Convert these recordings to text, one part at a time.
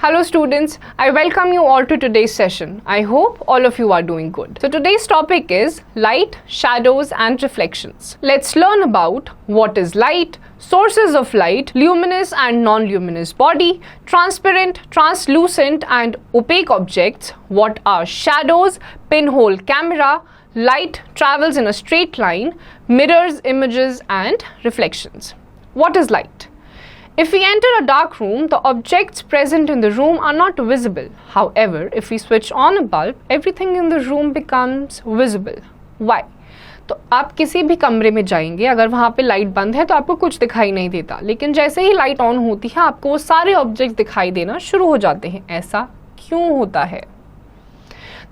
Hello students, I welcome you all to today's session. I hope all of you are doing good. So today's topic is light, shadows and reflections. Let's learn about what is light, sources of light, luminous and non-luminous body, transparent, translucent and opaque objects, what are shadows, pinhole camera, light travels in a straight line, mirrors, images and reflections. What is light? If we enter a dark room, the objects present in the room are not visible. However, if we switch on a bulb, everything in the room becomes visible. Why? तो आप किसी भी कमरे में जाएंगे, अगर वहाँ पे लाइट बंद है तो आपको कुछ दिखाई नहीं देता, लेकिन जैसे ही लाइट ऑन होती है आपको वो सारे ऑब्जेक्ट्स दिखाई देना शुरू हो जाते हैं. ऐसा क्यों होता है?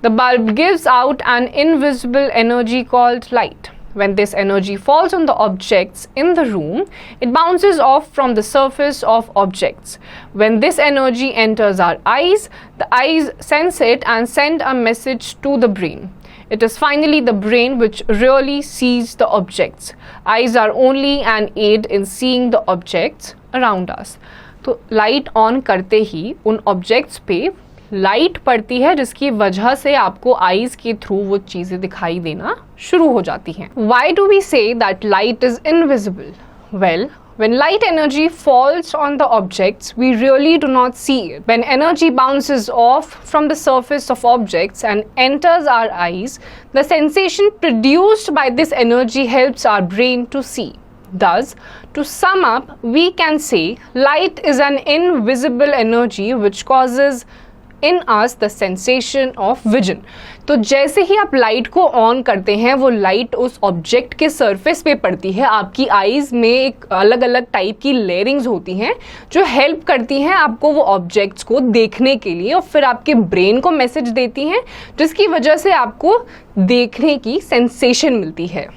The bulb gives out an invisible energy called light. When this energy falls on the objects in the room, it bounces off from the surface of objects. When this energy enters our eyes, the eyes sense it and send a message to the brain. It is finally the brain which really sees the objects. Eyes are only an aid in seeing the objects around us. तो light on करते ही उन objects पे light पड़ती है जिसकी वजह से आपको आईज के थ्रू वो चीजें दिखाई देना शुरू हो जाती हैं. Why do we say that light is invisible? Well, when light energy falls on the objects, we really do not see it. When energy bounces off from the surface of objects and enters our eyes, the sensation produced by this energy helps our brain to see. Thus, to sum up, we can say light is an invisible energy which causes in us the sensation of vision. तो जैसे ही आप light को on करते हैं वो light उस object के surface पे पड़ती है. आपकी आईज में एक अलग अलग टाइप की लेयरिंग्स होती हैं जो हेल्प करती हैं आपको वो ऑब्जेक्ट्स को देखने के लिए और फिर आपके ब्रेन को मैसेज देती हैं जिसकी वजह से आपको देखने की सेंसेशन मिलती है.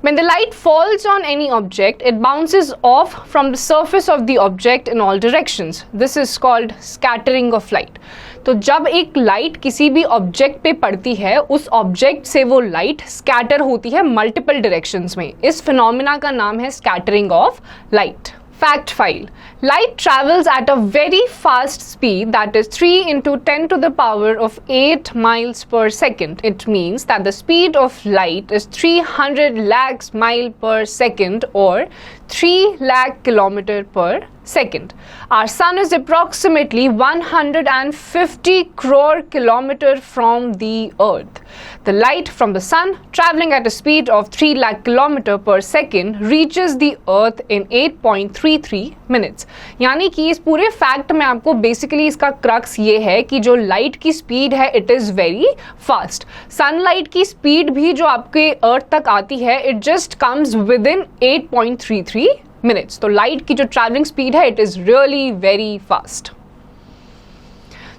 When the light falls on any object, it bounces off from the surface of the object in all directions. This is called scattering of light. तो जब एक लाइट किसी भी ऑब्जेक्ट पे पड़ती है उस ऑब्जेक्ट से वो लाइट स्कैटर होती है मल्टीपल डायरेक्शंस में. इस फिनोमिना का नाम है scattering of light. Fact file. Light travels at a very fast speed, that is 3 into 10 to the power of 8 miles per second. It means that the speed of light is 300 lakhs mile per second or 3 lakh kilometer per second. Our sun is approximately 150 crore kilometer from the earth. The light from the sun traveling at a speed of 3 lakh kilometer per second reaches the earth in 8.33 minutes. यानी कि इस पूरे fact में आपको basically इसका crux ये है कि जो लाइट की स्पीड है it is very fast. Sunlight की स्पीड भी जो आपके अर्थ तक आती है it just comes with in 8.33 minutes. तो लाइट की जो ट्रैवलिंग स्पीड है it is really very fast.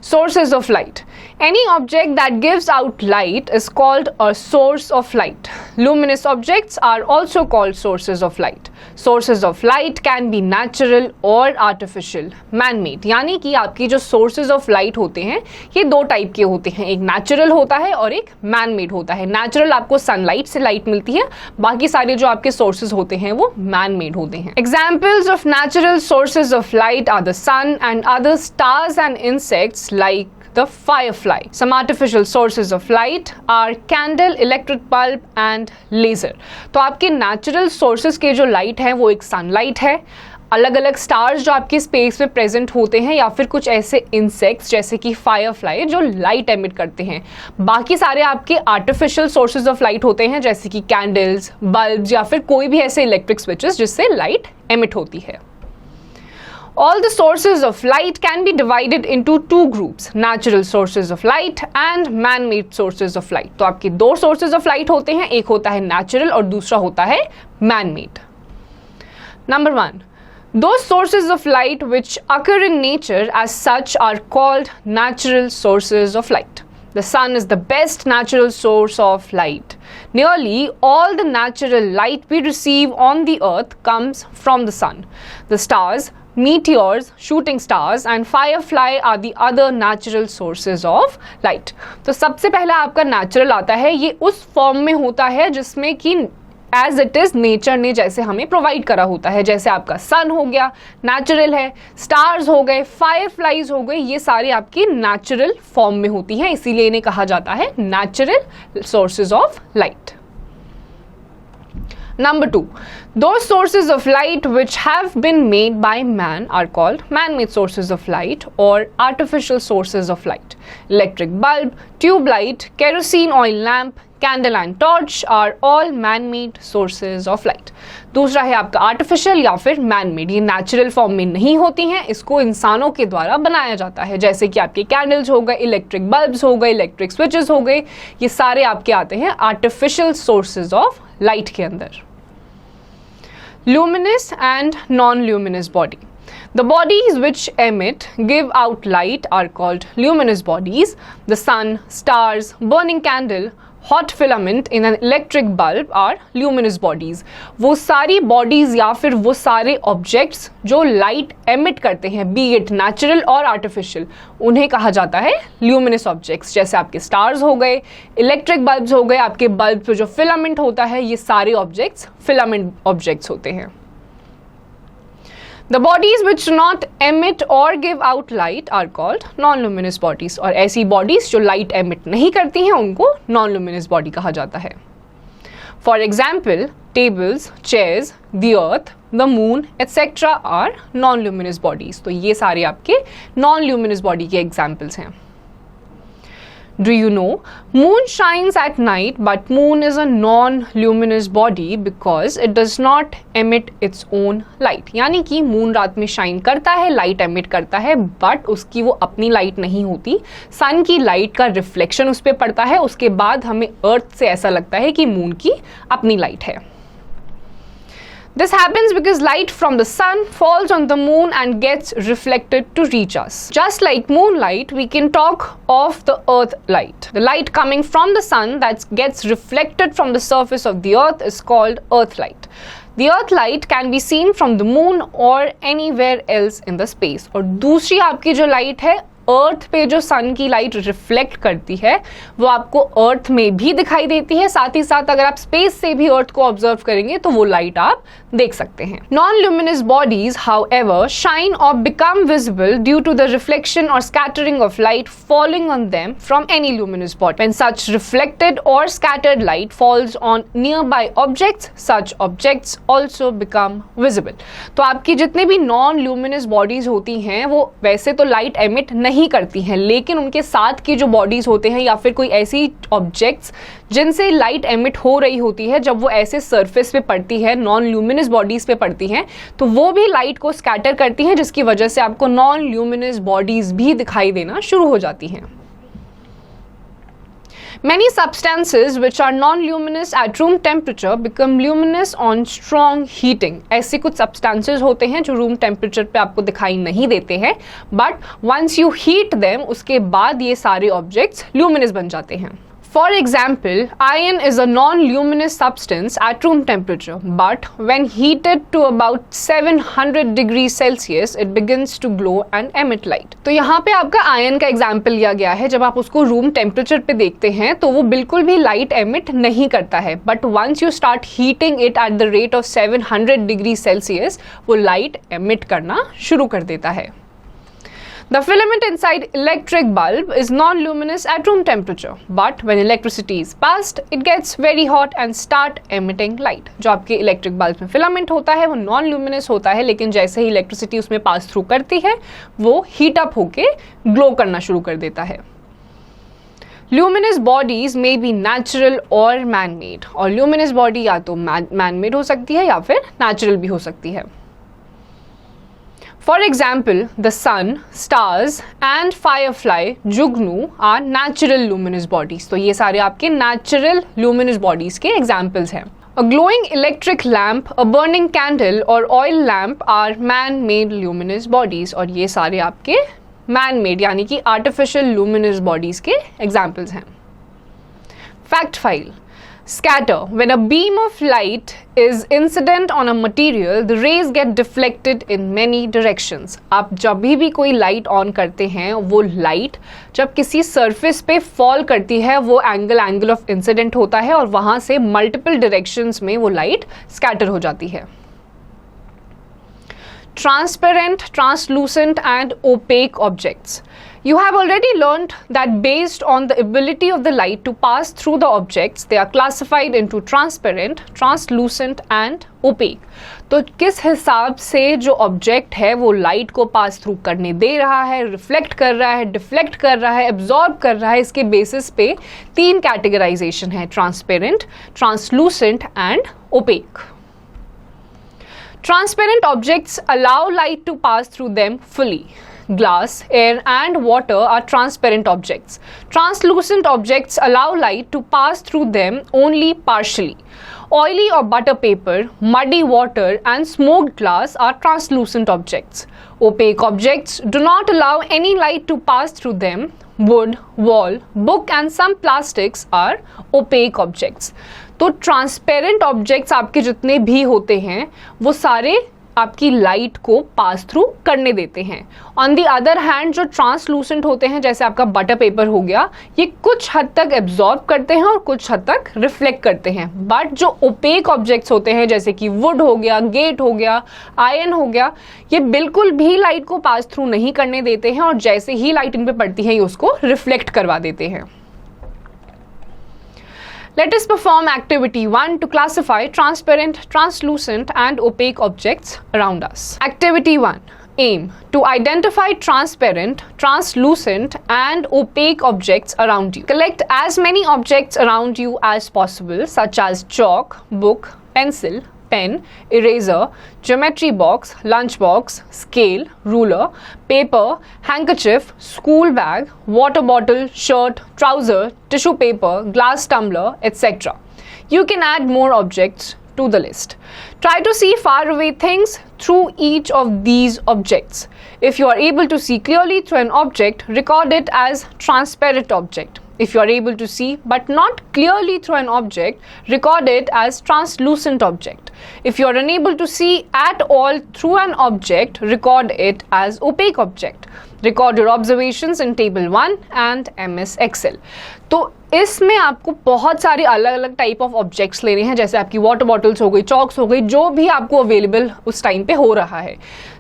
Sources of light. Any object that gives out light is called a source of light. Luminous objects are also called sources of light. Sources of light can be natural or artificial, man-made. यानी कि आपकी जो sources of light होते हैं ये दो type के होते हैं, एक natural होता है और एक man-made होता है. Natural आपको sunlight से light मिलती है, बाकी सारे जो आपके sources होते हैं वो man-made होते हैं. Examples of natural sources of light are the sun and other stars and insects like the firefly. Some artificial sources of light are candle, electric bulb and laser. तो आपके natural sources के जो light है वो एक sunlight है, अलग अलग स्टार्स जो आपके स्पेस में प्रेजेंट होते हैं या फिर कुछ ऐसे इंसेक्ट्स जैसे कि फायरफ्लाई जो लाइट एमिट करते हैं. बाकी सारे आपके आर्टिफिशियल सोर्सेज ऑफ लाइट होते हैं जैसे कि कैंडल्स, बल्ब्स या फिर कोई भी ऐसे इलेक्ट्रिक स्विचेस जिससे लाइट एमिट होती है. All the sources of light can be divided into two groups, natural sources of light and man-made sources of light. तो आपके दो sources of light होते हैं, एक होता है natural और दूसरा होता है man-made. Number 1. Those sources of light which occur in nature as such are called natural sources of light. The sun is the best natural source of light. Nearly all the natural light we receive on the earth comes from the sun. The stars, meteors, shooting stars and firefly are the other natural sources of light. तो सबसे पहला आपका natural आता है, ये उस form में होता है जिसमें कि एज इट इज नेचर ने जैसे हमें प्रोवाइड करा होता है। जैसे आपका सन हो गया, नेचुरल है, स्टार्स हो गए, फायरफ्लाइज हो गए, ये सारे आपकी नेचुरल फॉर्म में होती हैं, इसीलिए इन्हें कहा जाता है natural sources of light. Number 2, those sources of light which have been made by man are called man-made sources of light or artificial sources of light. Electric bulb, tube light, kerosene oil lamp, candle and torch are all man-made sources of light. दूसरा है आपका artificial या फिर man-made, ये natural form में नहीं होती हैं, इसको इंसानों के द्वारा बनाया जाता है। जैसे कि आपके कैंडल्स हो गए, इलेक्ट्रिक बल्ब्स हो गए, इलेक्ट्रिक स्विचेस हो गए, ये सारे आपके आते हैं आर्टिफिशियल सोर्सेज ऑफ लाइट के अंदर। Luminous and non-luminous body. The bodies which emit, give out light are called luminous bodies. The sun, stars, burning candle, hot filament in an electric bulb are luminous bodies. वो सारी bodies या फिर वो सारे objects जो light emit करते हैं, be it natural और artificial, उन्हें कहा जाता है luminous objects। जैसे आपके stars हो गए, electric bulbs हो गए, आपके bulb पे जो filament होता है, ये सारे objects filament objects होते हैं। The bodies which do not emit or give out light are called non-luminous bodies। और ऐसी bodies जो light emit नहीं करती हैं उनको non-luminous body कहा जाता है। For example, tables, chairs, the earth, the moon, etc. are non-luminous bodies। तो ये सारे आपके non-luminous body के examples हैं। Do you know, moon shines at night, but moon is a non-luminous body because it does not emit its own light। यानी कि moon रात में शाइन करता है, लाइट एमिट करता है, बट उसकी वो अपनी लाइट नहीं होती, सन की लाइट का रिफ्लेक्शन उस पर पड़ता है, उसके बाद हमें अर्थ से ऐसा लगता है कि मून की अपनी लाइट है। This happens because light from the sun falls on the moon and gets reflected to reach us. Just like moonlight, we can talk of the earth light. The light coming from the sun that gets reflected from the surface of the earth is called earth light. The earth light can be seen from the moon or anywhere else in the space. और दूसरी आपकी जो light है, अर्थ पे जो सन की light reflect करती है, वो आपको अर्थ में भी दिखाई देती है, साथ ही साथ अगर आप स्पेस से भी अर्थ को ऑब्जर्व करेंगे तो वो लाइट आप देख सकते हैं। Non luminous bodies however shine और become visible due to the reflection और scattering of light falling on them from any luminous body. When such reflected और scattered light falls on nearby objects, such objects also become visible. तो आपकी जितने भी non luminous bodies होती हैं वो वैसे तो लाइट एमिट नहीं करती हैं, लेकिन उनके साथ की जो बॉडीज होते हैं या फिर कोई ऐसी ऑब्जेक्ट्स जिनसे लाइट एमिट हो रही होती है, जब वो ऐसे सरफेस पे पड़ती है, नॉन ल्यूमिनस बॉडीज पे पड़ती हैं, तो वो भी लाइट को स्कैटर करती हैं, जिसकी वजह से आपको नॉन ल्यूमिनस बॉडीज भी दिखाई देना शुरू हो जाती हैं। Many substances which are non-luminous at room temperature become luminous on strong heating। ऐसे कुछ substances होते हैं जो room temperature पे आपको दिखाई नहीं देते हैं, but once you heat them, उसके बाद ये सारे objects luminous बन जाते हैं। For example, iron is a non-luminous substance at room temperature, but when heated to about 700 degrees Celsius, it begins to glow and emit light। तो यहाँ पे आपका आयन का एग्जाम्पल लिया गया है। जब आप उसको रूम टेम्परेचर पे देखते हैं तो वो बिल्कुल भी लाइट एमिट नहीं करता है, but once you start heating it at the rate of 700 degree Celsius, वो लाइट एमिट करना शुरू कर देता है। The filament inside electric bulb is non-luminous at room temperature, but when electricity is passed, it gets very hot and start emitting light। जो आपके electric bulb में filament होता है वो नॉन ल्यूमिनस होता है, लेकिन जैसे ही इलेक्ट्रिसिटी उसमें पास थ्रू करती है वो हीट अप होके ग्लो करना शुरू कर देता है। Luminous bodies may be natural और मैन मेड, और ल्यूमिनस बॉडी या तो मैन मेड हो सकती है या फिर नेचुरल भी हो सकती है। For example, the sun, stars and firefly, Jugnu are natural luminous bodies। तो ये सारे आपके natural luminous bodies के examples हैं। A glowing electric lamp, a burning candle or oil lamp are man-made luminous bodies। और ये सारे आपके man-made यानी कि artificial luminous bodies के examples हैं। Fact file: Scatter. When a beam of light is incident on a material, the rays get deflected in many directions. आप जब भी कोई लाइट ऑन करते हैं, वो लाइट जब किसी सरफेस पे फॉल करती है, वो एंगल ऑफ इंसिडेंट होता है और वहां से मल्टीपल डायरेक्शंस में वो लाइट स्कैटर हो जाती है. Transparent, translucent and opaque objects. You have already learned that based on the ability of the light to pass through the objects, they are classified into transparent, translucent and opaque. तो किस हिसाब से जो object है वो light को pass through करने दे रहा है, रिफ्लेक्ट कर रहा है, डिफ्लेक्ट कर रहा है, एब्जॉर्ब कर रहा है, इसके बेसिस पे 3 कैटेगराइजेशन है, transparent, translucent and opaque. Transparent objects allow light to pass through them fully. Glass, air and water are transparent objects. Translucent objects allow light to pass through them only partially. Oily or butter paper, muddy water and smoked glass are translucent objects. Opaque objects do not allow any light to pass through them. Wood, wall, book and some plastics are opaque objects. तो transparent objects आपके जितने भी होते हैं वो सारे आपकी light को पास थ्रू करने देते हैं. ऑन द अदर हैंड जो ट्रांसलूसेंट होते हैं, जैसे आपका बटर पेपर हो गया, ये कुछ हद तक एब्जॉर्ब करते हैं और कुछ हद तक रिफ्लेक्ट करते हैं. बट जो ओपेक ऑब्जेक्ट्स होते हैं, जैसे कि वुड हो गया, गेट हो गया, आयरन हो गया, ये बिल्कुल भी लाइट को पास थ्रू नहीं करने देते हैं और जैसे ही लाइट इन पे पड़ती है ये उसको रिफ्लेक्ट करवा देते हैं. Let us perform activity 1 to classify transparent, translucent and opaque objects around us. Activity 1. Aim to identify transparent, translucent and opaque objects around you. Collect as many objects around you as possible, such as chalk, book, pencil, pen, eraser, geometry box, lunch box, scale, ruler, paper, handkerchief, school bag, water bottle, shirt, trouser, tissue paper, glass tumbler, etc. You can add more objects to the list. Try to see far away things through each of these objects. If you are able to see clearly through an object, record it as transparent object. If you are able to see but not clearly through an object, record it as translucent object. If you are unable to see at all through an object, record it as opaque object. Record your observations in table 1 and MS Excel. तो इसमें आपको बहुत सारे अलग अलग type of objects लेने हैं, जैसे आपकी वाटर बॉटल्स हो गई, चॉक्स हो गई, जो भी आपको अवेलेबल उस टाइम पे हो रहा है.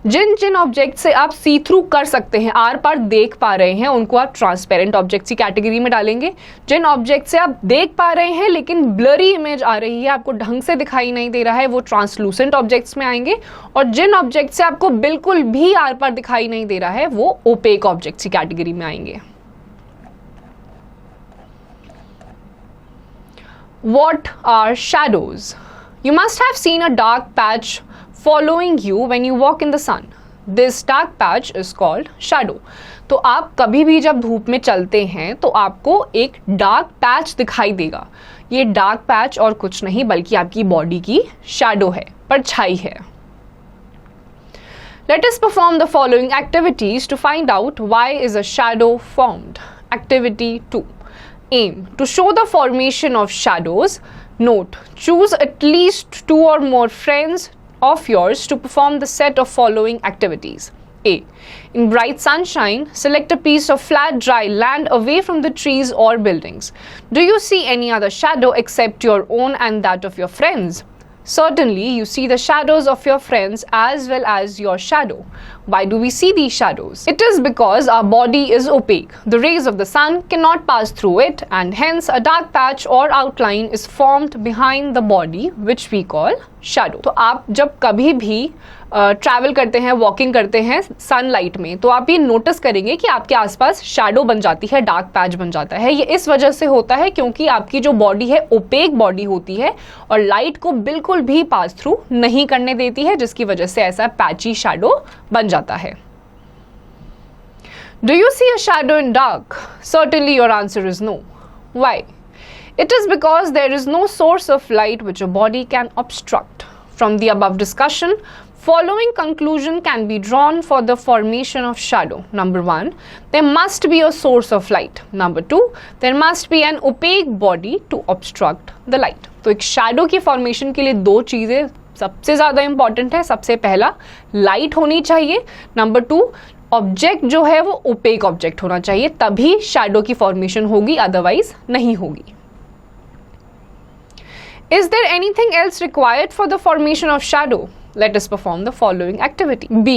जिन जिन ऑब्जेक्ट से आप सी थ्रू कर सकते हैं, आर पार देख पा रहे हैं, उनको आप ट्रांसपेरेंट ऑब्जेक्ट्स की कैटेगरी में डालेंगे. जिन ऑब्जेक्ट से आप देख पा रहे हैं लेकिन ब्लरी इमेज आ रही है, आपको ढंग से दिखाई नहीं दे रहा है, वो ट्रांसलूसेंट ऑब्जेक्ट्स में आएंगे. और जिन ऑब्जेक्ट से आपको बिल्कुल भी आर पार दिखाई नहीं दे रहा है, वो ओपेक ऑब्जेक्ट्स की कैटेगरी में आएंगे. What are shadows? You must have seen a dark patch following you when you walk in the sun. This dark patch is called shadow. तो आप कभी भी जब धूप में चलते हैं तो आपको एक डार्क पैच दिखाई देगा. ये डार्क पैच और कुछ नहीं बल्कि आपकी बॉडी की शैडो है, परछाई है. Let us perform the following activities to find out why is a shadow formed. Activity 2. Aim to show the formation of shadows. Note, choose at least 2 or more friends of yours to perform the set of following activities. A. In bright sunshine, select a piece of flat dry land away from the trees or buildings. Do you see any other shadow except your own and that of your friends? Certainly, you see the shadows of your friends as well as your shadow. Why do we see these shadows? It is because our body is opaque. The rays of the sun cannot pass through it and hence a dark patch or outline is formed behind the body which we call shadow. तो आप जब कभी भी travel करते हैं, walking करते हैं sunlight में, तो आप ये नोटिस करेंगे कि आपके आसपास शैडो बन जाती है, डार्क पैच बन जाता है. ये इस वजह से होता है क्योंकि आपकी जो बॉडी है ओपेक बॉडी होती है और लाइट को बिल्कुल भी पास थ्रू नहीं करने देती है, जिसकी वजह से ऐसा पैची शैडो बन जाता है. Do you see a shadow in dark? Certainly your answer is no. Why? It is because there is no source of light which a body can obstruct. From the above discussion, following conclusion can be drawn for the formation of shadow. Number 1, there must be a source of light. Number 2, there must be an opaque body to obstruct the light. तो एक shadow की formation के लिए दो चीजें सबसे ज्यादा important है. सबसे पहला लाइट होनी चाहिए. नंबर 2, ऑब्जेक्ट जो है वो ओपेक ऑब्जेक्ट होना चाहिए, तभी शैडो की फॉर्मेशन होगी, अदरवाइज नहीं होगी. Is there anything else required for the formation of shadow? Let us perform the following activity. B.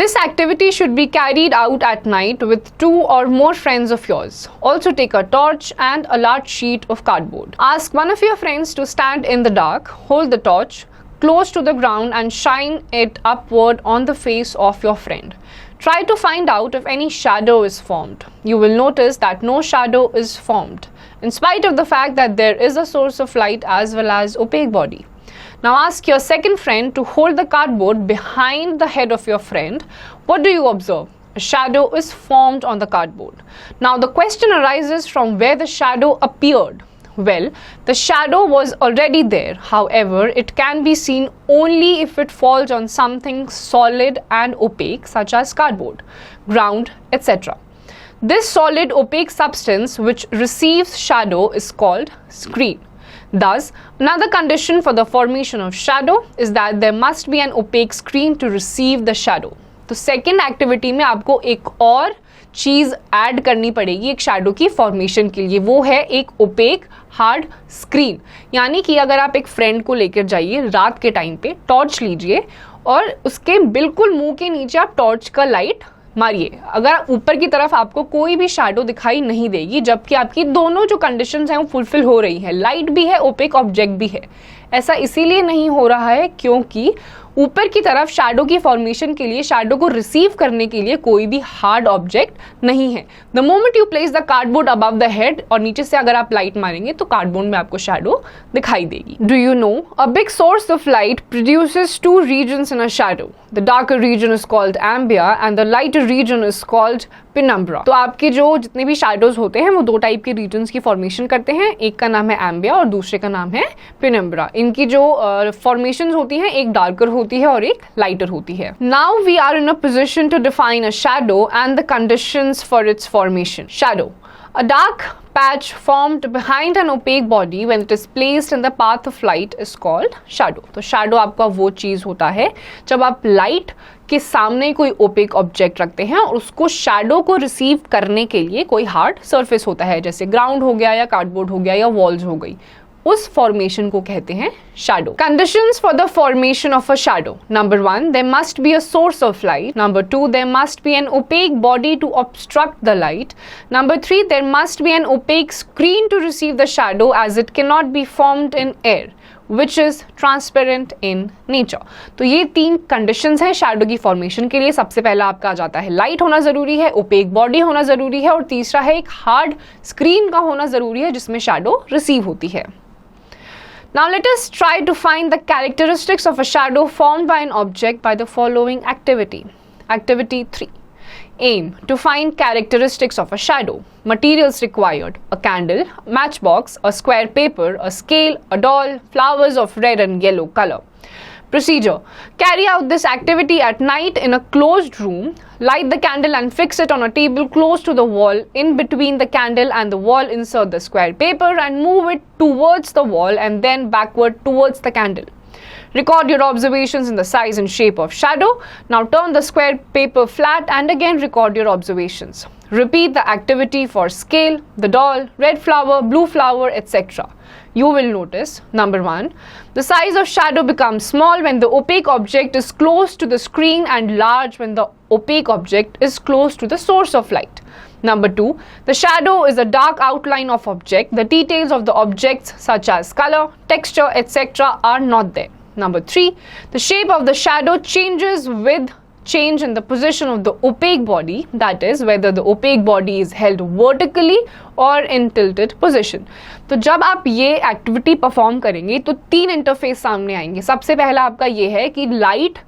This activity should be carried out at night with 2 or more friends of yours. Also take a torch and a large sheet of cardboard. Ask one of your friends to stand in the dark, hold the torch close to the ground and shine it upward on the face of your friend. Try to find out if any shadow is formed. You will notice that no shadow is formed, in spite of the fact that there is a source of light as well as opaque body. Now ask your second friend to hold the cardboard behind the head of your friend. What do you observe? A shadow is formed on the cardboard. Now the question arises from where the shadow appeared. Well, the shadow was already there. However, it can be seen only if it falls on something solid and opaque, such as cardboard, ground, etc. This solid opaque substance which receives shadow is called screen. Thus, another condition for the formation of shadow is that there must be an opaque screen to receive the shadow. तो second activity में आपको एक और चीज add करनी पड़ेगी एक shadow की फॉर्मेशन के लिए, वो है एक ओपेक हार्ड स्क्रीन. यानी कि अगर आप एक फ्रेंड को लेकर जाइए रात के टाइम पे, टॉर्च लीजिए और उसके बिल्कुल मुंह के नीचे आप टॉर्च का लाइट मारिए. अगर ऊपर की तरफ आपको कोई भी शैडो दिखाई नहीं देगी, जबकि आपकी दोनों जो कंडीशंस हैं वो फुलफिल हो रही है, लाइट भी है, ओपेक ऑब्जेक्ट भी है. ऐसा इसीलिए नहीं हो रहा है क्योंकि ऊपर की तरफ शैडो की फॉर्मेशन के लिए, शैडो को रिसीव करने के लिए कोई भी हार्ड ऑब्जेक्ट नहीं है. The moment you place the cardboard above the head, और नीचे से अगर आप लाइट मारेंगे तो कार्डबोर्ड में आपको शैडो दिखाई देगी. Do you know a big source of light produces 2 regions in a shadow. The darker region is called umbra and the lighter region is called penumbra. तो आपके जो जितने भी शैडोज होते हैं वो 2 टाइप के रीजन्स की फॉर्मेशन करते हैं. एक का नाम है एम्बिया और दूसरे का नाम है पेनम्ब्रा. इनकी जो फॉर्मेशंस होती हैं एक डार्कर होती है और एक लाइटर होती है. Now we are in a position to define a shadow and the conditions for its formation. Shadow, a dark patch formed behind an opaque body when it is placed in the path of light is called shadow. तो shadow आपका वो चीज होता है जब आप light के सामने कोई ओपेक ऑब्जेक्ट रखते हैं और उसको शैडो को रिसीव करने के लिए कोई हार्ड सरफेस होता है, जैसे ग्राउंड हो गया या कार्डबोर्ड हो गया या वॉल्स हो गई, उस फॉर्मेशन को कहते हैं shadow. Conditions for the formation of a shadow. Number 1, there must be a source of light. Number 2, there must be an opaque body to obstruct the light. Number 3, there must be an opaque screen to receive the shadow as it can not be formed in air which is transparent in nature. तो ये 3 conditions हैं shadow की formation के लिए. सबसे पहला आपका आ जाता है लाइट होना जरूरी है, ओपेक बॉडी होना जरूरी है, और तीसरा है एक हार्ड स्क्रीन का होना जरूरी है जिसमें शैडो रिसीव होती है. Now let us try to find the characteristics of a shadow formed by an object by the following activity. Activity 3. Aim to find characteristics of a shadow. Materials required: a candle, matchbox, a square paper, a scale, a doll, flowers of red and yellow color. Procedure: carry out this activity at night in a closed room. Light the candle and fix it on a table close to the wall. In between the candle and the wall, insert the square paper and move it towards the wall and then backward towards the candle. Record your observations in the size and shape of shadow. Now turn the square paper flat and again record your observations. Repeat the activity for scale, the doll, red flower, blue flower, etc. You will notice, number 1, the size of shadow becomes small when the opaque object is close to the screen and large when the opaque object is close to the source of light. Number 2, the shadow is a dark outline of object. The details of the objects such as color, texture, etc. are not there. Number 3, the shape of the shadow changes with change in the position of the opaque body, that is whether the opaque body is held vertically or in tilted position. तो जब आप ये activity perform करेंगे तो 3 interface सामने आएंगे. सबसे पहला आपका ये है कि लाइट,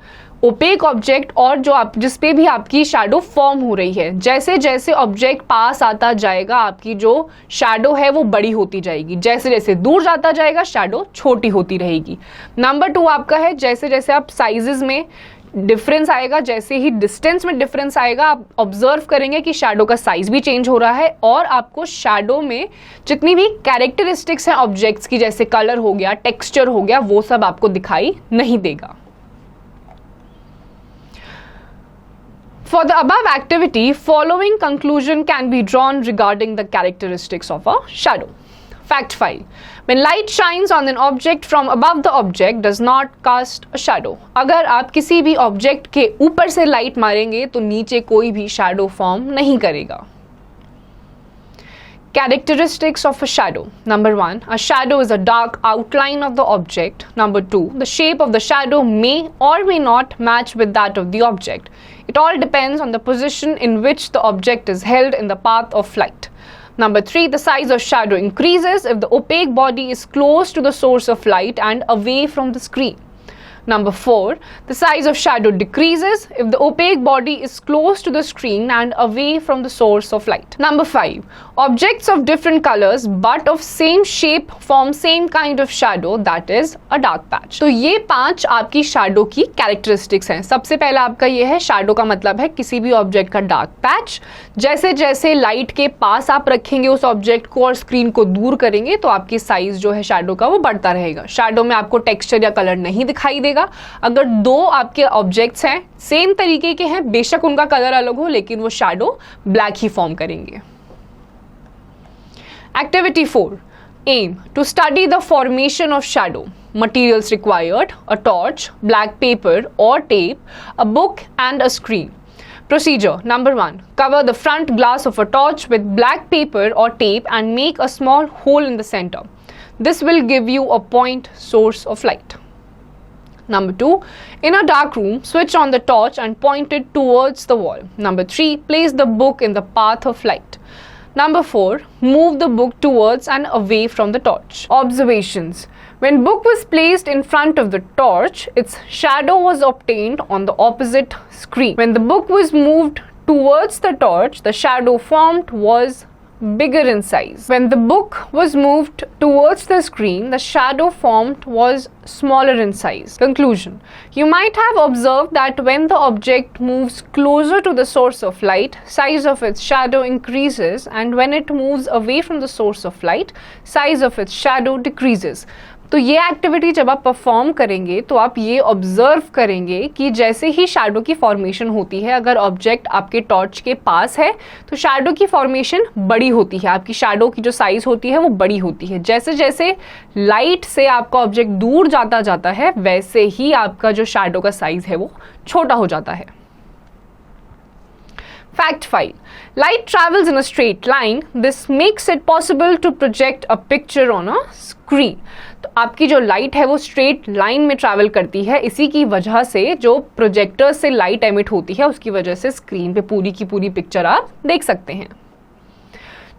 ओपेक ऑब्जेक्ट और जो आप जिस पे भी आपकी शैडो फॉर्म हो रही है, जैसे जैसे ऑब्जेक्ट पास आता जाएगा आपकी जो शैडो है वो बड़ी होती जाएगी, जैसे जैसे दूर जाता जाएगा शैडो छोटी होती रहेगी. नंबर 2 आपका है जैसे जैसे आप साइजेस में डिफरेंस आएगा, जैसे ही डिस्टेंस में डिफरेंस आएगा आप ऑब्जर्व करेंगे कि शैडो का साइज भी चेंज हो रहा है और आपको शैडो में जितनी भी कैरेक्टरिस्टिक्स हैं ऑब्जेक्ट्स की, जैसे कलर हो गया, टेक्सचर हो गया, वो सब आपको दिखाई नहीं देगा. For the above activity, following conclusion can be drawn regarding the characteristics of a shadow. Fact 5. When light shines on an object from above, the object does not cast a shadow. अगर आप किसी भी object के ऊपर से light मारेंगे तो नीचे कोई भी शैडो फॉर्म नहीं करेगा. Characteristics of a shadow. Number 1, a shadow is a dark outline of the object. Number 2, the shape of the shadow may or may not match with that of the object. It all depends on the position in which the object is held in the path of light. Number 3, the size of shadow increases if the opaque body is close to the source of light and away from the screen. Number 4, the size of shadow decreases if the opaque body is close to the screen and away from the source of light. Number 5, objects of different colors but of same shape form same kind of shadow, that is a dark patch. तो ये 5 आपकी shadow की characteristics हैं. सबसे पहला आपका ये है, शैडो का मतलब है किसी भी ऑब्जेक्ट का डार्क पैच. जैसे जैसे लाइट के पास आप रखेंगे उस ऑब्जेक्ट को और स्क्रीन को दूर करेंगे तो आपकी साइज जो है शैडो का वो बढ़ता रहेगा. शैडो में आपको टेक्सचर या कलर नहीं दिखाई देगा. अगर दो आपके ऑब्जेक्ट्स हैं, सेम तरीके के हैं, बेशक उनका कलर अलग हो, लेकिन वो शैडो ब्लैक ही फॉर्म करेंगे. Activity 4. Aim to study the formation of shadow. Materials required: a torch, black paper or tape, a book and a screen. Procedure. Number 1. Cover the front glass of a torch with black paper or tape and make a small hole in the center. This will give you a point source of light. Number 2. In a dark room, switch on the torch and point it towards the wall. Number 3. Place the book in the path of light. Number 4. Move the book towards and away from the torch. Observations. When book was placed in front of the torch, its shadow was obtained on the opposite screen. When the book was moved towards the torch, the shadow formed was bigger in size. When the book was moved towards the screen, the shadow formed was smaller in size. Conclusion. You might have observed that when the object moves closer to the source of light, size of its shadow increases, and when it moves away from the source of light, size of its shadow decreases. तो ये activity जब आप perform करेंगे तो आप ये observe करेंगे कि जैसे ही शैडो की फॉर्मेशन होती है, अगर ऑब्जेक्ट आपके टॉर्च के पास है तो शैडो की फॉर्मेशन बड़ी होती है, आपकी शैडो की जो साइज होती है वो बड़ी होती है. जैसे जैसे लाइट से आपका ऑब्जेक्ट दूर जाता है वैसे ही आपका जो शैडो का साइज है वो छोटा हो जाता है. Fact 5. Light travels in a straight line. This makes it possible to project a picture on a screen. तो आपकी जो लाइट है वो स्ट्रेट लाइन में ट्रैवल करती है. इसी की वजह से जो प्रोजेक्टर से लाइट एमिट होती है उसकी वजह से स्क्रीन पे पूरी की पूरी पिक्चर आप देख सकते हैं.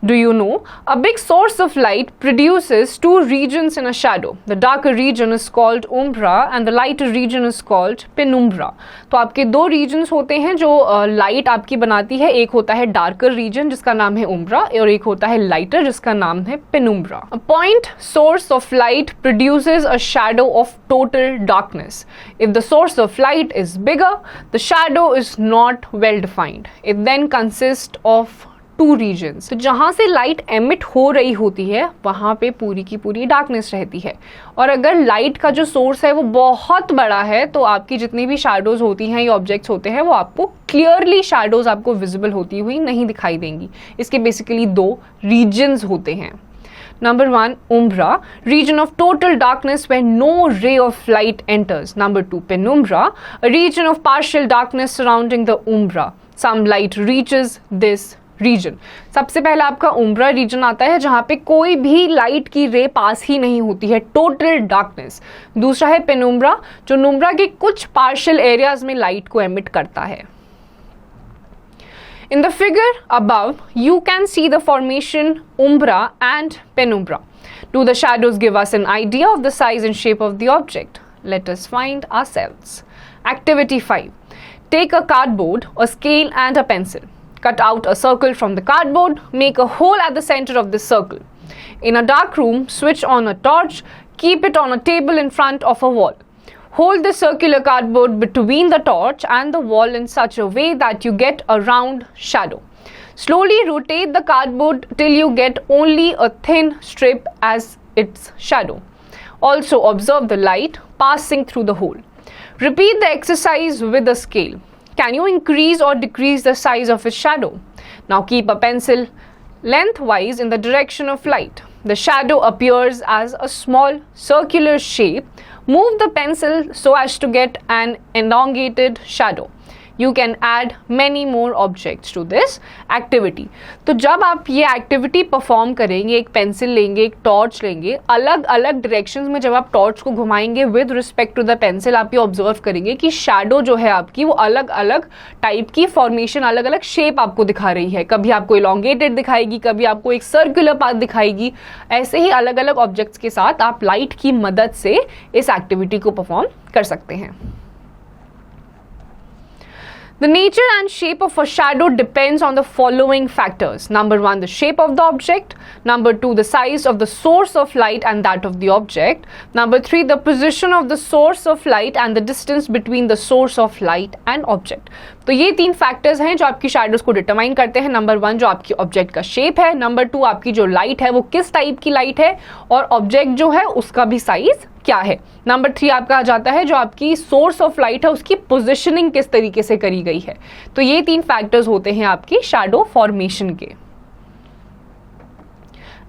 Do you know? A big source of light produces two regions in a shadow. The darker region is called umbra and the lighter region is called penumbra. तो आपके दो regions होते हैं जो लाइट आपकी बनाती है. एक होता है darker region जिसका नाम है umbra और एक होता है lighter जिसका नाम है penumbra. A point source of light produces a shadow of total darkness. If the source of light is bigger, the shadow is not well defined. It then consists of two reasons. तो जहाँ से light emit हो रही होती है वहाँ पे पूरी की पूरी डार्कनेस रहती है. और अगर लाइट का जो सोर्स है वो बहुत बड़ा है तो आपकी जितनी भी शैडोज होती हैं या ऑब्जेक्ट्स होते हैं वो आपको क्लियरली शैडोज आपको विजिबल होती हुई नहीं दिखाई देंगी. इसके बेसिकली दो रीजन्स होते हैं. Number 1, umbra, region of total darkness where no ray of light enters. Number 2, penumbra, a region of partial darkness surrounding the umbra. Some light reaches this region. सबसे पहला आपका उम्ब्रा रीजन आता है जहां पे कोई भी लाइट की रे पास ही नहीं होती है, टोटल डार्कनेस. दूसरा है पेनुम्ब्रा जो नुम्ब्रा के कुछ पार्शियल एरियाज में लाइट को एमिट करता है. In the figure above, you can see the formation umbra and penumbra. Do the shadows give us an idea of the size and shape of the object? Let us find ourselves. Activity 5. Take a cardboard, a scale and a pencil. Cut out a circle from the cardboard. Make a hole at the center of the circle. In a dark room, switch on a torch. Keep it on a table in front of a wall. Hold the circular cardboard between the torch and the wall in such a way that you get a round shadow. Slowly rotate the cardboard till you get only a thin strip as its shadow. Also observe the light passing through the hole. Repeat the exercise with a scale. Can you increase or decrease the size of its shadow? Now keep a pencil lengthwise in the direction of light. The shadow appears as a small circular shape. Move the pencil so as to get an elongated shadow. You can add many more objects to this activity. तो जब आप ये activity perform करेंगे, एक pencil लेंगे, एक torch लेंगे, अलग अलग डायरेक्शंस में जब आप टॉर्च को घुमाएंगे with respect to the pencil, आप ये ऑब्जर्व करेंगे कि शैडो जो है आपकी वो अलग अलग टाइप की फॉर्मेशन, अलग अलग शेप आपको दिखा रही है. कभी आपको इलोंगेटेड दिखाएगी, कभी आपको एक सर्कुलर पाथ दिखाएगी. ऐसे ही अलग अलग ऑब्जेक्ट्स के साथ आप लाइट की मदद से इस एक्टिविटी को परफॉर्म कर सकते हैं. The nature and shape of a shadow depends on the following factors. Number 1, the shape of the object. Number 2, the size of the source of light and that of the object. Number 3, the position of the source of light and the distance between the source of light and object. तो ये 3 factors हैं जो आपकी shadows को determine करते हैं. Number 1 जो आपकी ऑब्जेक्ट का शेप है. नंबर 2 आपकी जो लाइट है वो किस टाइप की लाइट है, और ऑब्जेक्ट जो है उसका भी साइज क्या है. नंबर 3 आपका आ जाता है जो आपकी सोर्स ऑफ लाइट है उसकी पोजिशनिंग किस तरीके से करी गई है. तो ये 3 फैक्टर्स होते हैं आपकी शैडो फॉर्मेशन के.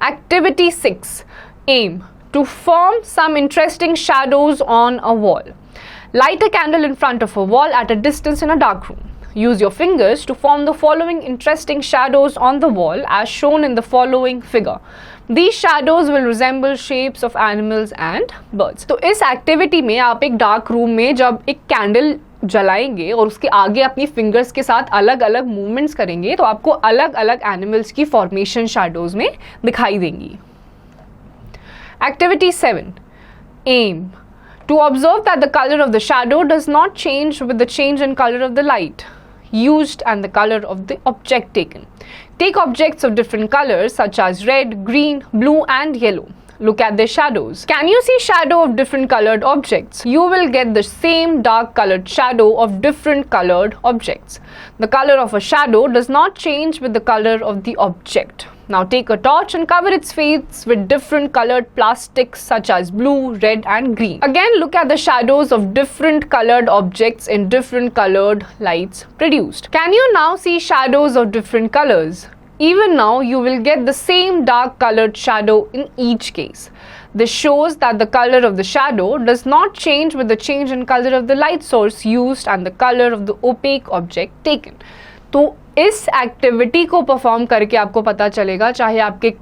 Activity 6, aim to form some interesting shadows on a wall. Light a candle in front of a wall at a distance in a dark room. Use your fingers to form the following interesting shadows on the wall as shown in the following figure. These shadows will resemble shapes of animals and birds. तो इस activity में आप एक dark room में जब एक candle जलाएंगे और उसके आगे अपनी फिंगर्स के साथ अलग अलग मूवमेंट्स करेंगे तो आपको अलग अलग एनिमल्स की फॉर्मेशन शैडोज में दिखाई देंगी. Activity 7, aim to observe that the color of the shadow does not change with the change in color of the light used and the color of the object taken. Take objects of different colors such as red, green, blue and yellow. Look at their shadows. Can you see shadow of different colored objects? You will get the same dark colored shadow of different colored objects. The color of a shadow does not change with the color of the object. Now take a torch and cover its face with different colored plastics such as blue, red and green. Again look at the shadows of different colored objects in different colored lights produced. Can you now see shadows of different colors? Even now you will get the same dark colored shadow in each case. This shows that the color of the shadow does not change with the change in color of the light source used and the color of the opaque object taken. तो इस activity को perform करके आपको पता चलेगा, चाहे आपके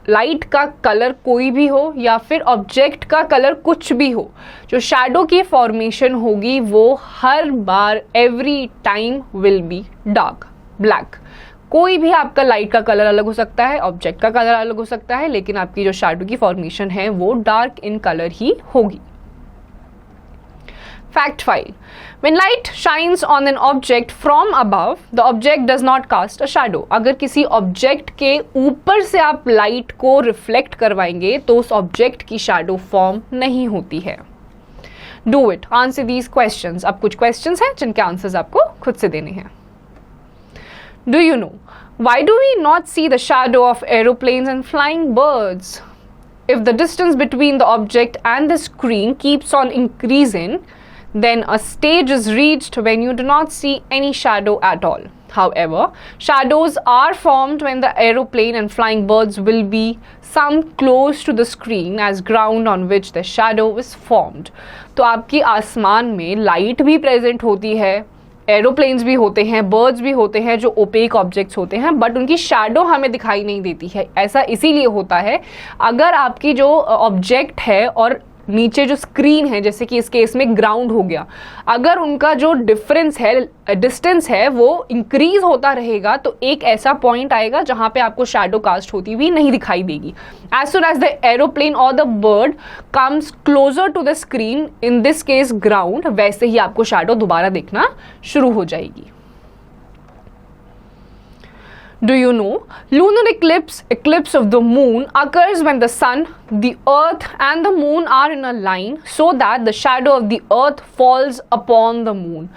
light का कलर कोई भी हो या फिर ऑब्जेक्ट का कलर कुछ भी हो, जो शैडो की फॉर्मेशन होगी वो हर बार every time will be dark black. कोई भी आपका लाइट का कलर अलग हो सकता है, ऑब्जेक्ट का कलर अलग हो सकता है, लेकिन आपकी जो शैडो की फॉर्मेशन है वो डार्क इन कलर ही होगी. Fact 5. When light shines on an object from above, the object does not cast a shadow. अगर किसी ऑब्जेक्ट के ऊपर से आप लाइट को रिफ्लेक्ट करवाएंगे तो उस ऑब्जेक्ट की शैडो फॉर्म नहीं होती है. Do it. Answer these questions. अब कुछ questions हैं जिनके आंसर्स आपको खुद से देने हैं. Do you know why do we not see the shadow of aeroplanes and flying birds? If the distance between the object and the screen keeps on increasing, then a stage is reached when you do not see any shadow at all. However, shadows are formed when the aeroplane and flying birds will be some close to the screen as ground on which the shadow is formed. तो आपकी आसमान में light भी present होती है, aeroplanes भी होते हैं, बर्ड्स भी होते हैं जो ओपेक ऑब्जेक्ट्स होते हैं, बट उनकी शैडो हमें दिखाई नहीं देती है. ऐसा इसीलिए होता है अगर आपकी जो ऑब्जेक्ट है और नीचे जो स्क्रीन है, जैसे कि इस केस में ग्राउंड हो गया, अगर उनका जो डिफरेंस है, डिस्टेंस है, वो इंक्रीज होता रहेगा तो एक ऐसा पॉइंट आएगा जहां पे आपको शैडो कास्ट होती हुई नहीं दिखाई देगी. As soon as the aeroplane और the bird comes closer to the screen, in this case ground, वैसे ही आपको शैडो दोबारा देखना शुरू हो जाएगी. Do you know? Lunar eclipse of the moon occurs when the sun, the earth and the moon are in a line so that the shadow of the earth falls upon the moon.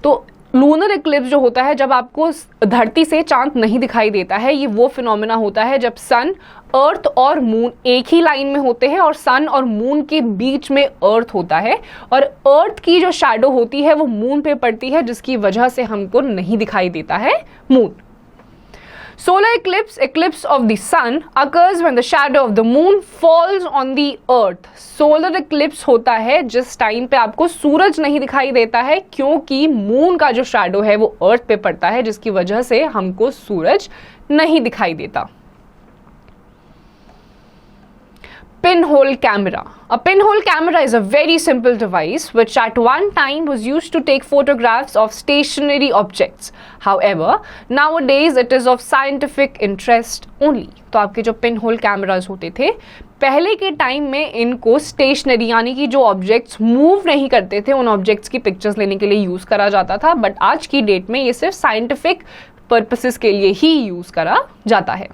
तो lunar Eclipse जो होता है जब आपको धरती से चांद नहीं दिखाई देता है, ये वो फिनोमेना होता है जब सन, अर्थ और मून एक ही लाइन में होते हैं और सन और मून के बीच में अर्थ होता है और अर्थ की जो शैडो होती है वो मून पे पड़ती है, जिसकी वजह से हमको नहीं दिखाई देता है moon. Solar eclipse of the sun occurs when the shadow of the moon falls on the earth. Solar eclipse होता है जिस टाइम पे आपको सूरज नहीं दिखाई देता है, क्योंकि मून का जो शैडो है वो अर्थ पे पड़ता है, जिसकी वजह से हमको सूरज नहीं दिखाई देता. Pinhole camera. A pinhole camera is a very simple device which at one time was used to take photographs of stationary objects. However, nowadays it is of scientific interest only. तो आपके जो pinhole cameras होते थे पहले के time में इनको stationery यानी कि जो ऑब्जेक्ट्स मूव नहीं करते थे उन ऑब्जेक्ट्स की पिक्चर्स लेने के लिए यूज करा जाता था, बट आज की डेट में ये सिर्फ साइंटिफिक पर्पसेस के लिए ही यूज करा जाता है.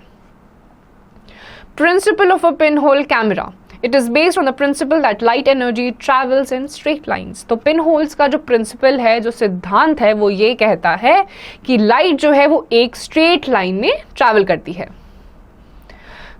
Principle of a pinhole camera. It is based on the principle that light energy travels in straight lines. तो pinholes का जो प्रिंसिपल है, जो सिद्धांत है, वो ये कहता है कि लाइट जो है वो एक स्ट्रेट लाइन में ट्रैवल करती है.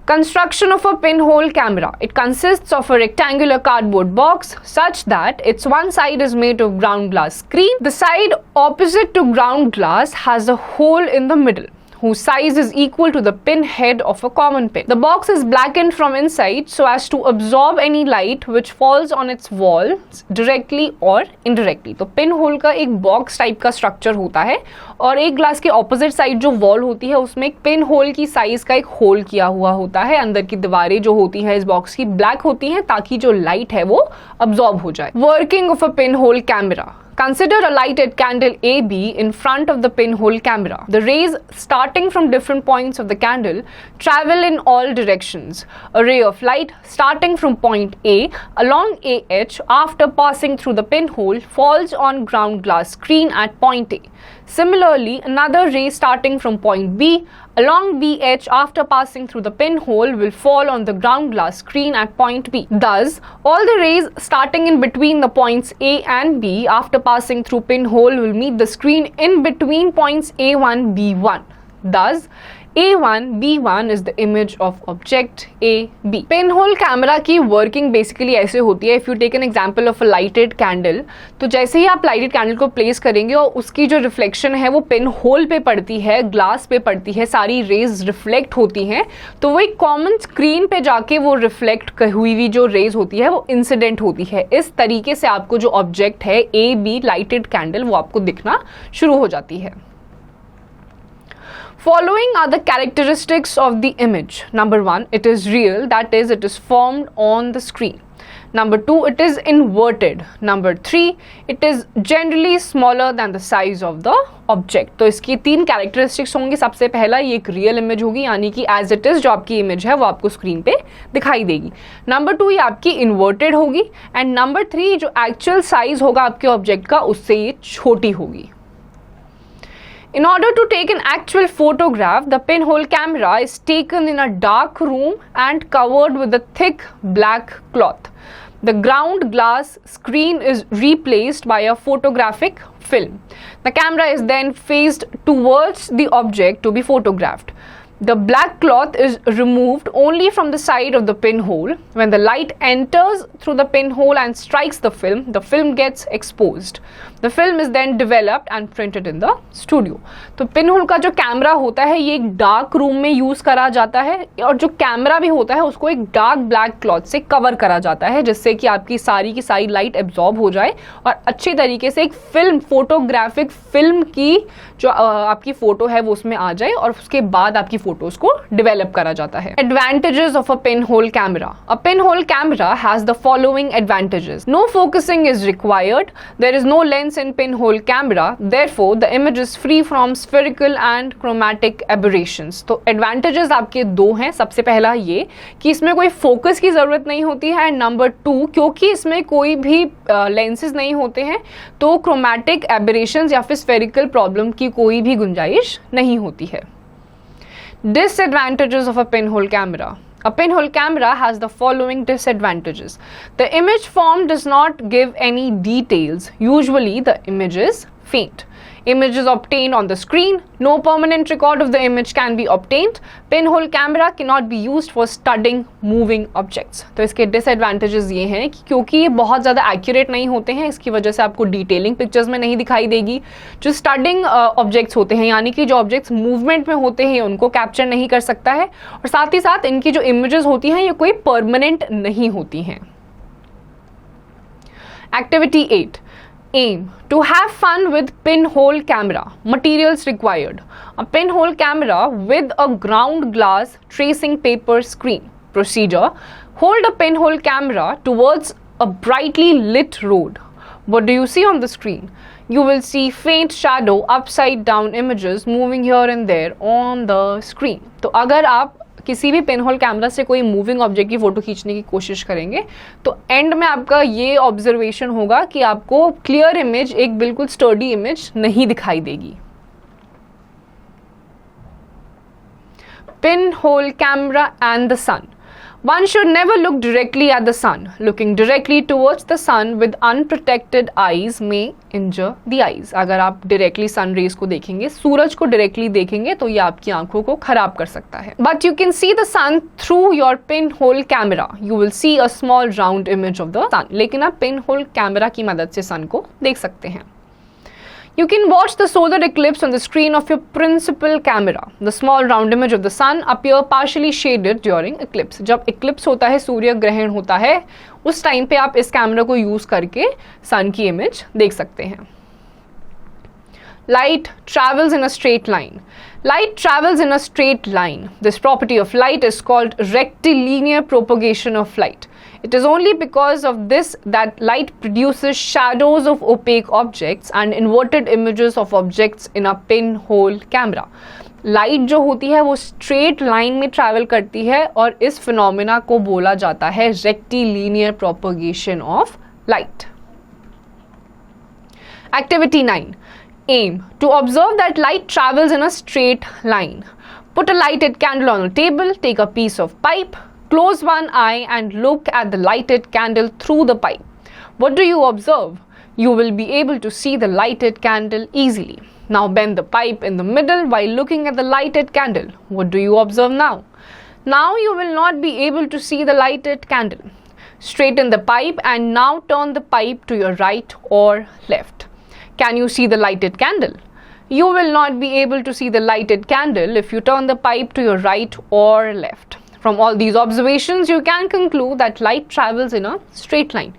Construction of a pinhole camera. It consists of a rectangular cardboard box such that its one side is made of ground glass screen. The side opposite to ground glass has a hole in the middle, whose size is equal to the pin head of a common pin. The box is blackened from inside so as to absorb any light which falls on its walls directly or indirectly. तो pin hole का एक box type का structure होता है और एक glass के opposite side जो वॉल होती है उसमें एक पिन होल की साइज का एक होल किया हुआ होता है. अंदर की दीवारें जो होती हैं इस बॉक्स की ब्लैक होती हैं ताकि जो लाइट है वो अब्सॉर्ब हो जाए. Working of a pin hole camera. Consider a lighted candle AB in front of the pinhole camera. The rays starting from different points of the candle travel in all directions. A ray of light starting from point A along AH after passing through the pinhole falls on ground glass screen at point A. Similarly, another ray starting from point B along BH after passing through the pinhole will fall on the ground glass screen at point B. Thus, all the rays starting in between the points A and B after passing through pinhole will meet the screen in between points A1, B1. Thus, A1, B1 is the image of object AB. Pinhole camera की working basically ऐसे होती है. If you take an example of a lighted candle, तो जैसे ही आप lighted candle को place करेंगे और उसकी जो रिफ्लेक्शन है वो पिन होल पे पड़ती है, ग्लास पे पड़ती है, सारी रेज रिफ्लेक्ट होती हैं, तो वो एक कॉमन स्क्रीन पे जाके वो रिफ्लेक्ट हुई हुई जो रेज होती है वो इंसिडेंट होती है. इस तरीके से आपको जो ऑब्जेक्ट है ए बी लाइटेड कैंडल वो आपको दिखना शुरू हो जाती है. Following are the characteristics of the image. Number 1, it is real, that is, it is formed on the screen. Number 2, it is inverted. Number 3, it is generally smaller than the size of the object. तो इसकी 3 characteristics होंगी. सबसे पहला ये एक real image होगी, यानी कि as it is जो आपकी इमेज है वो आपको स्क्रीन पे दिखाई देगी. नंबर 2 ये आपकी इन्वर्टेड होगी एंड नंबर 3 जो एक्चुअल साइज होगा आपके ऑब्जेक्ट का उससे ये छोटी होगी. In order to take an actual photograph, the pinhole camera is taken in a dark room and covered with a thick black cloth. The ground glass screen is replaced by a photographic film. The camera is then faced towards the object to be photographed. The black cloth is removed only from the side of the pinhole. When the light enters through the pinhole and strikes the film gets exposed. The film is then developed and printed in the studio. तो pinhole का जो camera होता है ये एक dark room में use करा जाता है और जो कैमरा भी होता है उसको एक डार्क ब्लैक क्लॉथ से कवर करा जाता है जिससे कि आपकी सारी की सारी लाइट एब्जॉर्ब हो जाए और अच्छी तरीके से एक फिल्म फोटोग्राफिक फिल्म की जो आपकी फोटो है वो उसमें आ जाए और उसके बाद आपकी फोटोज को डेवलप करा जाता है. Advantages of a pinhole camera. A pinhole camera has the following advantages. No focusing is required. There is no lens in pinhole camera. Therefore the image is free from spherical and chromatic aberrations. तो advantages आपके 2 हैं. सबसे पहला ये कि इसमें कोई focus की जरूरत नहीं होती है एंड नंबर 2 क्योंकि इसमें कोई भी लेंसेज नहीं होते हैं तो क्रोमैटिक एबरेशंस या फिर स्फेरिकल प्रॉब्लम की कोई भी गुंजाइश नहीं होती है. Disadvantages of a pinhole camera. A pinhole camera has the following disadvantages. The image form does not give any details. Usually the image is faint. Images obtained on the screen. No permanent record of the image can be obtained. Pinhole camera cannot be used for studying moving objects. तो इसके disadvantages ये हैं कि क्योंकि ये बहुत ज़्यादा accurate नहीं होते हैं, इसकी वजह से आपको डिटेलिंग पिक्चर्स में नहीं दिखाई देगी. जो स्टडिंग ऑब्जेक्ट्स होते हैं, यानी कि जो ऑब्जेक्ट्स मूवमेंट में होते हैं, उनको कैप्चर नहीं कर सकता है. और साथ ही साथ इनकी जो इमेजेस होती हैं ये कोई परमानेंट नहीं होती हैं. Activity 8. Aim. To have fun with pinhole camera. Materials required. A pinhole camera with a ground glass tracing paper screen. Procedure. Hold a pinhole camera towards a brightly lit road. What do you see on the screen? You will see faint shadow upside down images moving here and there on the screen. तो अगर आप किसी भी pinhole camera से कोई moving object की photo खींचने की कोशिश करेंगे तो एंड में आपका ये ऑब्जर्वेशन होगा कि आपको क्लियर इमेज, एक बिल्कुल स्टर्डी इमेज नहीं दिखाई देगी. Pinhole camera and the sun. One should never look directly at the sun. Looking directly towards the sun with unprotected eyes may injure the eyes. अगर आप directly sun rays को देखेंगे, सूरज को directly देखेंगे तो ये आपकी आंखों को खराब कर सकता है. But you can see the sun through your pinhole camera. You will see a small round image of the sun. लेकिन आप pinhole camera की मदद से sun को देख सकते हैं. You can watch the solar eclipse on the screen of your principal camera. The small round image of the sun appear partially shaded during eclipse. जब eclipse होता है, सूर्य ग्रहण होता है, उस टाइम पे आप इस कैमरा को यूज करके सन की इमेज देख सकते हैं. Light travels in a straight line. Light travels in a straight line. This property of light is called rectilinear propagation of light. It is only because of this that light produces shadows of opaque objects and inverted images of objects in a pinhole camera. Light जो होती है वो straight line में travel करती है और इस phenomena को बोला जाता है rectilinear propagation of light. Activity 9. Aim. To observe that light travels in a straight line. Put a lighted candle on a table, take a piece of pipe, close one eye and look at the lighted candle through the pipe. What do you observe? You will be able to see the lighted candle easily. Now bend the pipe in the middle while looking at the lighted candle. What do you observe now? Now you will not be able to see the lighted candle. Straighten the pipe and now turn the pipe to your right or left. Can you see the lighted candle? You will not be able to see the lighted candle if you turn the pipe to your right or left. From all these observations, you can conclude that light travels in a straight line.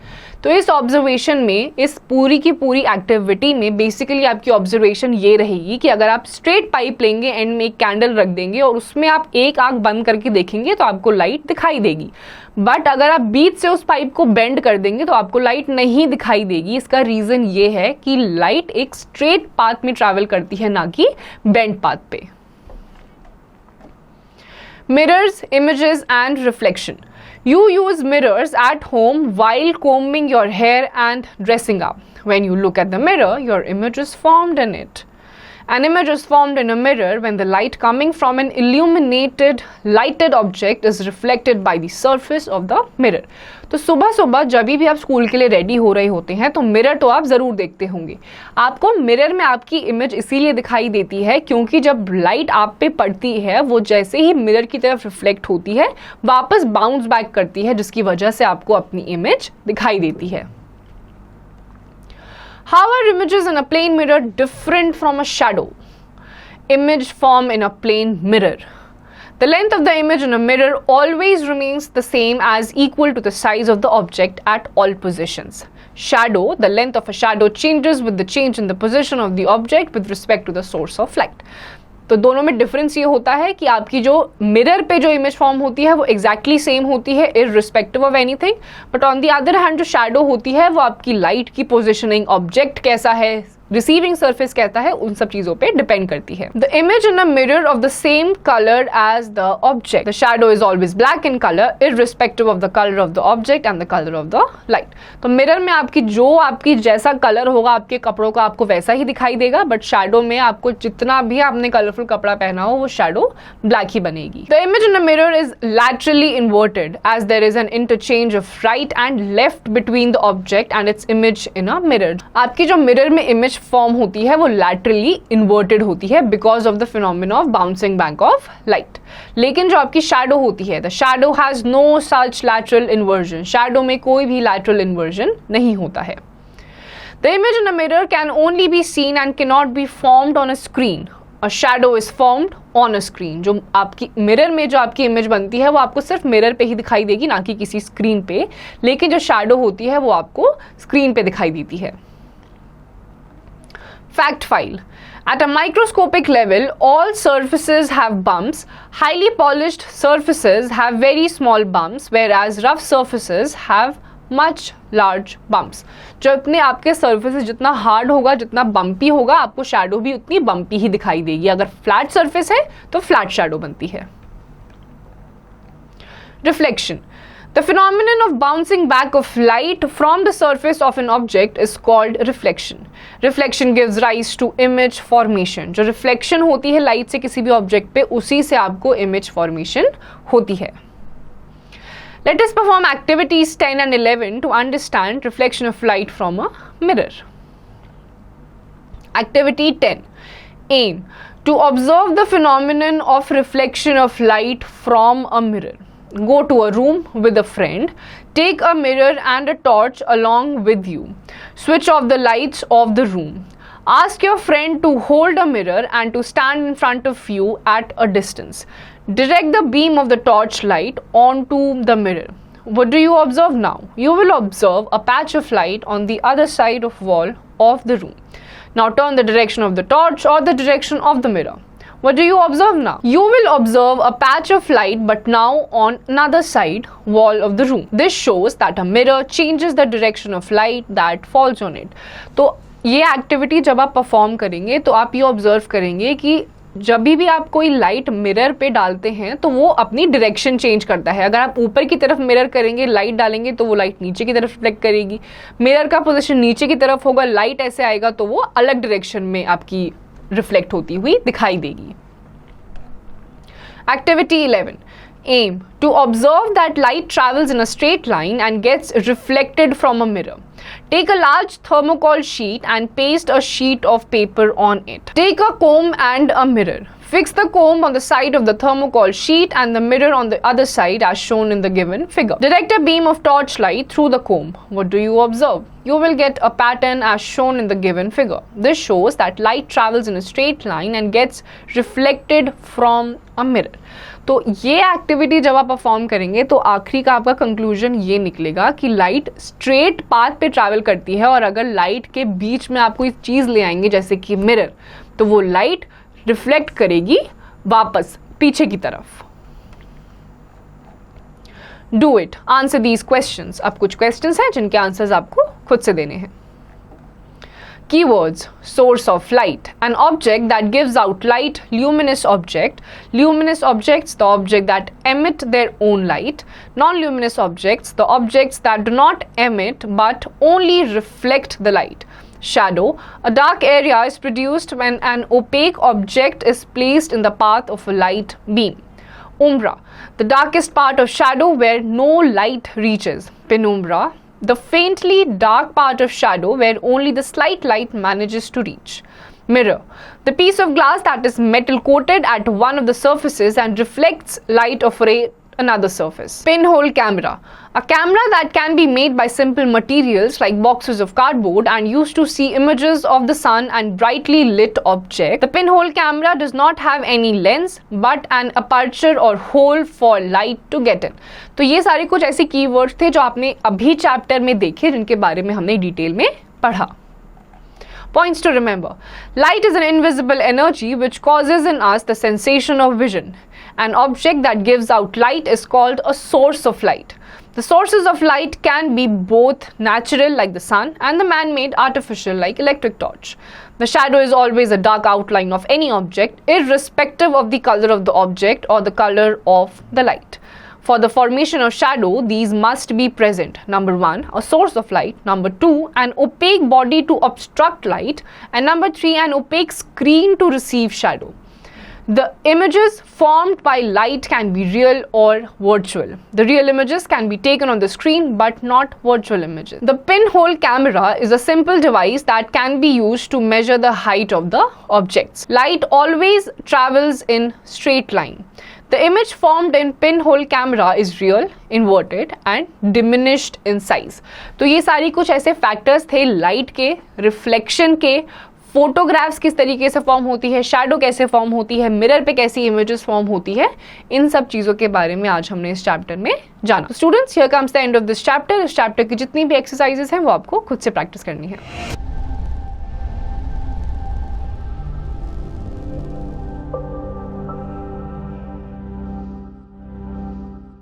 तो इस observation में, इस पूरी की पूरी activity में basically आपकी observation ये रहेगी कि अगर आप स्ट्रेट पाइप लेंगे, एंड में एक कैंडल रख देंगे और उसमें आप एक आंख बंद करके देखेंगे तो आपको लाइट दिखाई देगी. बट अगर आप बीच से उस पाइप को बेंड कर देंगे तो आपको लाइट नहीं दिखाई देगी. इसका रीजन ये है कि लाइट एक स्ट्रेट पाथ में ट्रैवल करती है, ना कि बेंड पाथ पे. Mirrors, images and reflection. You use mirrors at home while combing your hair and dressing up. When you look at the mirror, your image is formed in it. An image is formed in a mirror when the light coming from an illuminated, lighted object is reflected by the surface of the mirror. तो सुबह सुबह जब भी आप school के लिए ready हो रहे होते हैं तो मिरर तो आप ज़रूर देखते होंगे. आपको मिरर में आपकी इमेज इसीलिए दिखाई देती है क्योंकि जब लाइट आप पे पड़ती है वो जैसे ही मिरर की तरफ रिफ्लेक्ट होती है वापस बाउंस बैक करती है, जिसकी वजह से आपको अपनी इमेज दिखाई देती है. How are images in a plane mirror different from a shadow? Image form in a plane mirror. The length of the image in a mirror always remains the same as equal to the size of the object at all positions. Shadow, the length of a shadow changes with the change in the position of the object with respect to the source of light. तो दोनों में difference ये होता है कि आपकी जो mirror पे जो इमेज फॉर्म होती है वो एग्जैक्टली सेम होती है irrespective of anything, but on the other hand जो शैडो होती है वो आपकी लाइट की पोजीशनिंग, ऑब्जेक्ट कैसा है, रिसीविंग सरफेस कहता है, उन सब चीजों पे डिपेंड करती है। The image in a mirror of the same colour as the object, the shadow is always black in colour irrespective of the colour of the object and the colour of the light. तो mirror में आपकी जैसा colour होगा आपके कपड़ों का आपको वैसा ही दिखाई देगा, बट शैडो में आपको जितना भी आपने कलरफुल कपड़ा पहना हो वो शैडो ब्लैक ही बनेगी। The image in a mirror is laterally inverted as there is an interchange of right and left between the object and its image in a mirror. आपकी जो मिरर में इमेज फॉर्म होती है वो laterally inverted होती है because of the phenomena of bouncing back of light. लेकिन जो आपकी शैडो होती है, the shadow has no such lateral inversion, shadow में कोई भी लैटरल इन्वर्जन नहीं होता है। The image in a mirror can only be seen and can not be formed on a screen. A shadow is formed on a screen. जो आपकी mirror में जो आपकी इमेज बनती है वो आपको सिर्फ मिरर पे ही दिखाई देगी, ना कि किसी स्क्रीन पे, लेकिन जो शैडो होती है वो आपको स्क्रीन पे दिखाई देती है। Fact file. At a microscopic level, all surfaces have bumps. Highly polished surfaces have very small bumps, whereas rough surfaces have much large bumps. जो अपने आपके surfaces जितना hard होगा, जितना bumpy होगा, आपको shadow भी उतनी bumpy ही दिखाई देगी। अगर flat surface है तो flat shadow बनती है। Reflection. The phenomenon of bouncing back of light from the surface of an object is called reflection. Reflection gives rise to image formation. जो reflection होती है light से किसी भी object पे, उसी से आपको image formation होती है। Let us perform activities 10 and 11 to understand reflection of light from a mirror. Activity 10. Aim to observe the phenomenon of reflection of light from a mirror. Go to a room with a friend. Take a mirror and a torch along with you. Switch off the lights of the room. Ask your friend to hold a mirror and to stand in front of you at a distance. Direct the beam of the torch light onto the mirror. What do you observe now? You will observe a patch of light on the other side of wall of the room. Now turn the direction of the torch or the direction of the mirror. What do you observe now? You will observe a patch of light, but now on another side wall of the room. This shows that a mirror changes the direction of light that falls on it. तो ये activity जब आप perform करेंगे तो आप ये observe करेंगे कि जब भी आप कोई लाइट मिरर पे डालते हैं तो वो अपनी डायरेक्शन चेंज करता है। अगर आप ऊपर की तरफ मिरर करेंगे, लाइट डालेंगे, तो वो लाइट नीचे की तरफ रिफ्लेक्ट करेगी। मिरर का पोजीशन नीचे की तरफ होगा, लाइट ऐसे आएगा तो वो अलग डायरेक्शन में आपकी रिफ्लेक्ट होती हुई दिखाई देगी। Activity 11. Aim to observe that light travels in a straight line and gets reflected from a mirror. Take a large thermocol sheet and paste a sheet of paper on it. Take a comb and a mirror. Fix the comb on the side of the thermocol sheet and the mirror on the other side as shown in the given figure. Direct a beam of torchlight through the comb. What do you observe? You will get a pattern as shown in the given figure. This shows that light travels in a straight line and gets reflected from a mirror. तो ये activity जब आप perform करेंगे तो आखिरी का आपका conclusion ये निकलेगा कि लाइट स्ट्रेट पाथ पे ट्रैवल करती है, और अगर लाइट के बीच में आप कोई चीज़ ले आएंगे जैसे कि मिरर, तो वो लाइट रिफ्लेक्ट करेगी वापस पीछे की तरफ। Do it, answer these questions. अब कुछ क्वेश्चंस हैं जिनके आंसर्स आपको खुद से देने हैं। Keywords: source of light, an object that gives out light, luminous object. Luminous objects, the object that emit their own light. Non-luminous objects, the objects that do not emit but only reflect the light. Shadow, a dark area is produced when an opaque object is placed in the path of a light beam. Umbra, the darkest part of shadow where no light reaches. Penumbra, the faintly dark part of shadow where only the slight light manages to reach. Mirror, the piece of glass that is metal coated at one of the surfaces and reflects light of another surface. Pinhole camera, a camera that can be made by simple materials like boxes of cardboard and used to see images of the sun and brightly lit objects. The pinhole camera does not have any lens but an aperture or hole for light to get in. तो ये सारे कुछ ऐसे keywords थे जो आपने अभी chapter में देखे, जिनके बारे में हमने डिटेल में पढ़ा। Points to remember: light is an invisible energy which causes in us the sensation of vision. An object that gives out light is called a source of light. The sources of light can be both natural like the sun and the man-made artificial like electric torch. The shadow is always a dark outline of any object irrespective of the color of the object or the color of the light. For the formation of shadow, these must be present. Number 1, a source of light. Number 2, an opaque body to obstruct light. And number 3, an opaque screen to receive shadow. The images formed by light can be real or virtual. The real images can be taken on the screen but not virtual images. The pinhole camera is a simple device that can be used to measure the height of the objects. Light always travels in straight line. The image formed in pinhole camera is real, inverted and diminished in size. तो ये सारी कुछ ऐसे factors थे light के, reflection के, photographs किस तरीके से फॉर्म होती है, शैडो कैसे फॉर्म होती है, मिरर पे कैसी इमेजेस फॉर्म होती है, इन सब चीज़ों के बारे में आज हमने इस चैप्टर में जाना। Students, here comes the end of this chapter. इस चैप्टर की जितनी भी एक्सरसाइजेस हैं वो आपको खुद से प्रैक्टिस करनी है।